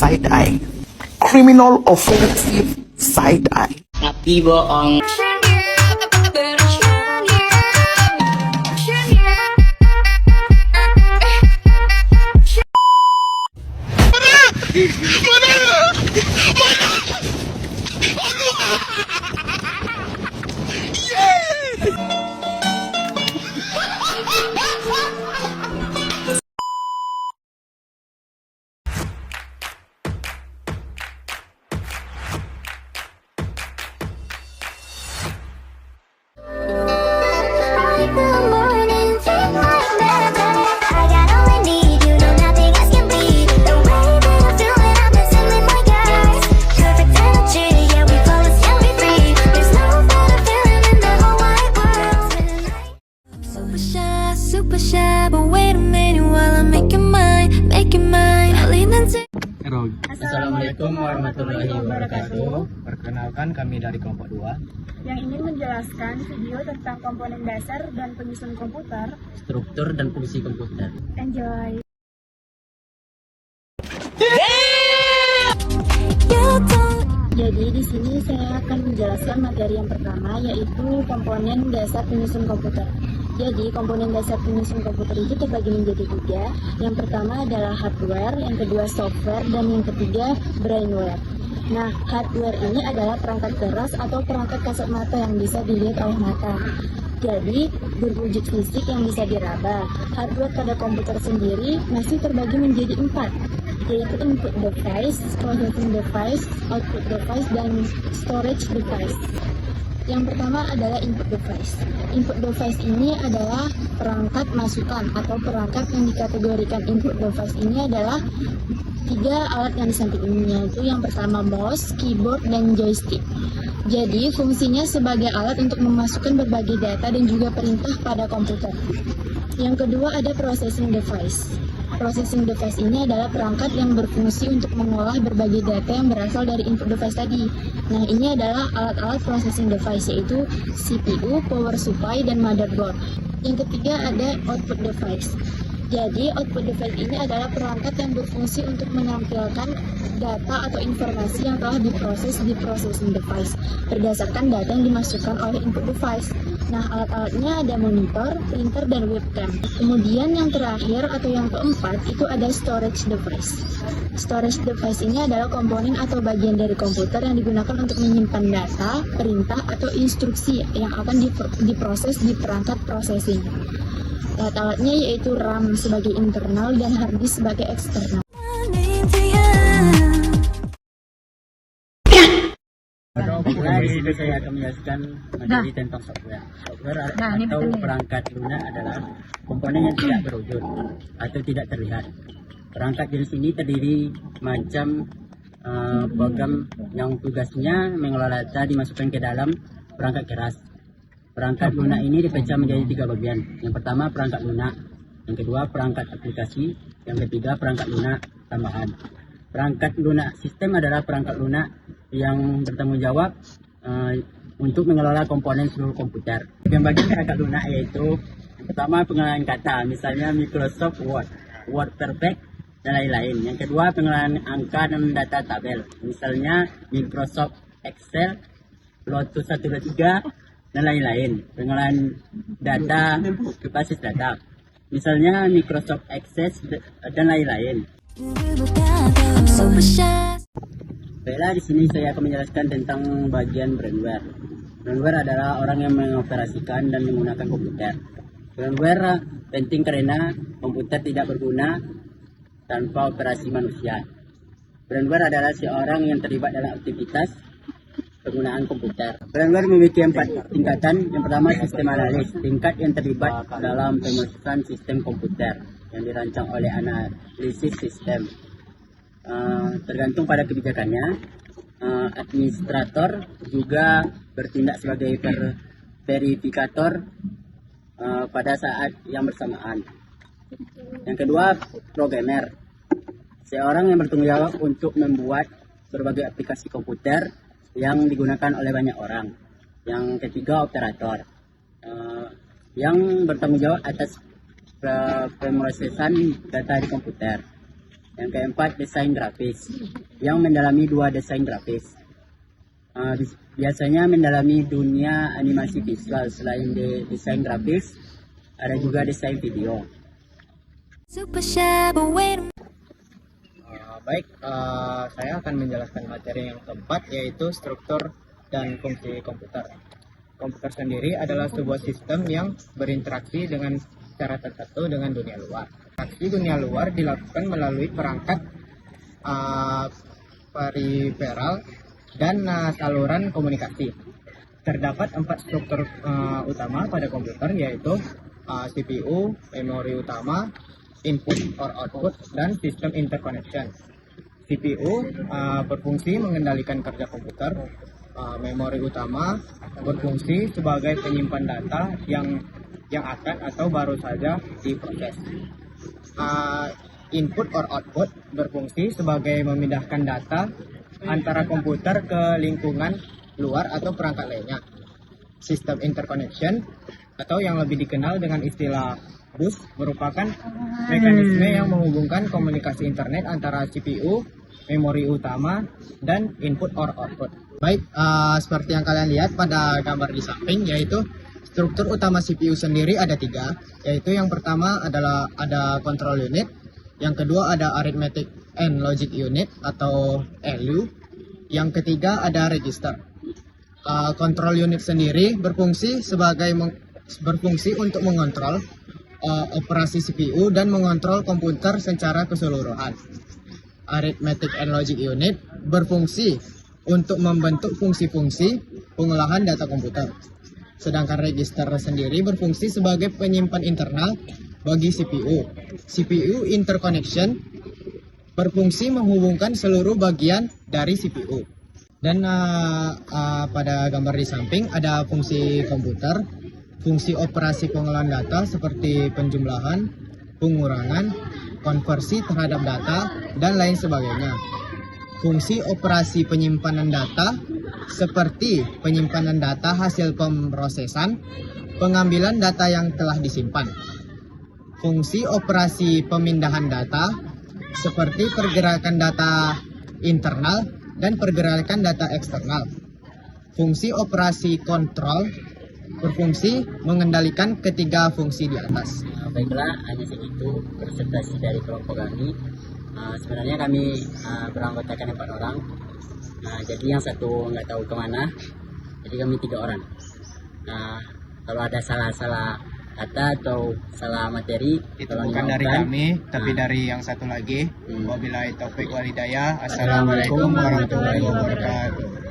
side eye. Criminal offensive side eye. Tapi bohong. Super shy, but wait a minute while I'm making mine. Assalamualaikum warahmatullahi wabarakatuh. Perkenalkan, kami dari kelompok 2 yang ingin menjelaskan video tentang komponen dasar dan penyusun komputer. Struktur dan fungsi komputer. Enjoy! Jadi di sini saya akan menjelaskan materi yang pertama, yaitu komponen dasar penyusun komputer. Jadi komponen dasar penyusun komputer itu terbagi menjadi 3. Yang pertama adalah hardware, yang kedua software, dan yang ketiga brainware. Nah, hardware ini adalah perangkat keras atau perangkat kasat mata yang bisa dilihat oleh mata. Jadi, berwujud fisik yang bisa diraba. Hardware pada komputer sendiri masih terbagi menjadi 4, yaitu input device, processing device, output device, dan storage device. Yang pertama adalah input device. Input device ini adalah perangkat masukan atau perangkat yang dikategorikan input device ini adalah 3 alat yang di samping ini, yaitu yang pertama mouse, keyboard, dan joystick. Jadi fungsinya sebagai alat untuk memasukkan berbagai data dan juga perintah pada komputer. Yang kedua ada processing device. Processing device ini adalah perangkat yang berfungsi untuk mengolah berbagai data yang berasal dari input device tadi. Nah, ini adalah alat-alat processing device, yaitu CPU, power supply, dan motherboard. Yang ketiga ada output device. Jadi, output device ini adalah perangkat yang berfungsi untuk menampilkan data atau informasi yang telah diproses di processing device berdasarkan data yang dimasukkan oleh input device. Nah, alat-alatnya ada monitor, printer, dan webcam. Kemudian yang terakhir atau yang keempat itu ada storage device. Storage device ini adalah komponen atau bagian dari komputer yang digunakan untuk menyimpan data, perintah, atau instruksi yang akan diproses di perangkat processing. Alat-alatnya yaitu RAM sebagai internal dan hard disk sebagai eksternal. Pada ini saya akan menjelaskan materi tentang software. Software atau perangkat lunak adalah komponen yang tidak berwujud atau tidak terlihat. Perangkat jenis ini terdiri macam program yang tugasnya mengelola data dimasukkan ke dalam perangkat keras. Perangkat lunak ini dipecah menjadi 3 bagian. Yang pertama perangkat lunak, yang kedua perangkat aplikasi, yang ketiga perangkat lunak tambahan. Perangkat lunak sistem adalah perangkat lunak yang bertanggung jawab untuk mengelola komponen seluruh komputer. Bagian perangkat lunak yaitu yang pertama pengenalan kata, misalnya Microsoft Word, Word Perfect, dan lain-lain. Yang kedua pengenalan angka dan data tabel, misalnya Microsoft Excel, Lotus 123, dan lain-lain. Pengenalan data ke basis data, misalnya Microsoft Access, dan lain-lain. Baiklah, di sini saya akan menjelaskan tentang bagian brainware. Brainware adalah orang yang mengoperasikan dan menggunakan komputer. Brainware penting karena komputer tidak berguna tanpa operasi manusia. Brainware adalah seorang yang terlibat dalam aktivitas penggunaan komputer. Brainware memiliki 4 tingkatan. Yang pertama sistem analis, tingkat yang terlibat dalam pemerosesan sistem komputer yang dirancang oleh analisis sistem. Tergantung pada kebijakannya. Administrator juga bertindak sebagai verifikator pada saat yang bersamaan. Yang kedua programmer, seorang yang bertanggung jawab untuk membuat berbagai aplikasi komputer yang digunakan oleh banyak orang. Yang ketiga operator, yang bertanggung jawab atas pemrosesan data di komputer. Yang keempat, desain grafis. Yang mendalami 2 desain grafis. Biasanya mendalami dunia animasi visual. Selain desain grafis, ada juga desain video. Super shy, but wait a Baik, saya akan menjelaskan materi yang keempat, yaitu struktur dan fungsi komputer. Komputer sendiri adalah sebuah sistem yang berinteraksi dengan cara tertentu dengan dunia luar. Interaksi dunia luar dilakukan melalui perangkat periferal dan saluran komunikasi. Terdapat 4 struktur utama pada komputer, yaitu CPU, memori utama, input or output, dan sistem interconnection. CPU berfungsi mengendalikan kerja komputer. Memori utama berfungsi sebagai penyimpan data yang akan atau baru saja diproses. Input or output berfungsi sebagai memindahkan data antara komputer ke lingkungan luar atau perangkat lainnya. Sistem interconnection atau yang lebih dikenal dengan istilah bus merupakan mekanisme yang menghubungkan komunikasi internet antara CPU, memori utama, dan input or output. Baik, seperti yang kalian lihat pada gambar di samping, yaitu struktur utama CPU sendiri ada 3, yaitu yang pertama adalah ada control unit, yang kedua ada arithmetic and logic unit atau ALU, yang ketiga ada register. Control unit sendiri berfungsi untuk mengontrol operasi CPU dan mengontrol komputer secara keseluruhan. Arithmetic and logic unit berfungsi untuk membentuk fungsi-fungsi pengolahan data komputer. Sedangkan register sendiri berfungsi sebagai penyimpan internal bagi CPU. CPU interconnection berfungsi menghubungkan seluruh bagian dari CPU. Dan pada gambar di samping ada fungsi komputer, fungsi operasi pengolahan data seperti penjumlahan, pengurangan, konversi terhadap data, dan lain sebagainya. Fungsi operasi penyimpanan data seperti penyimpanan data hasil pemrosesan, pengambilan data yang telah disimpan. Fungsi operasi pemindahan data seperti pergerakan data internal dan pergerakan data eksternal. Fungsi operasi kontrol berfungsi mengendalikan ketiga fungsi di atas. Baiklah, hanya segitu presentasi dari kelompok kami. Sebenarnya kami beranggotakan 4 orang. Jadi yang satu nggak tahu kemana. Jadi kami 3 orang. Kalau ada salah-salah kata atau salah materi, Itu bukan dari kami, tapi dari yang satu lagi. Wabillahi taufik wal hidayah. Assalamualaikum warahmatullahi wabarakatuh.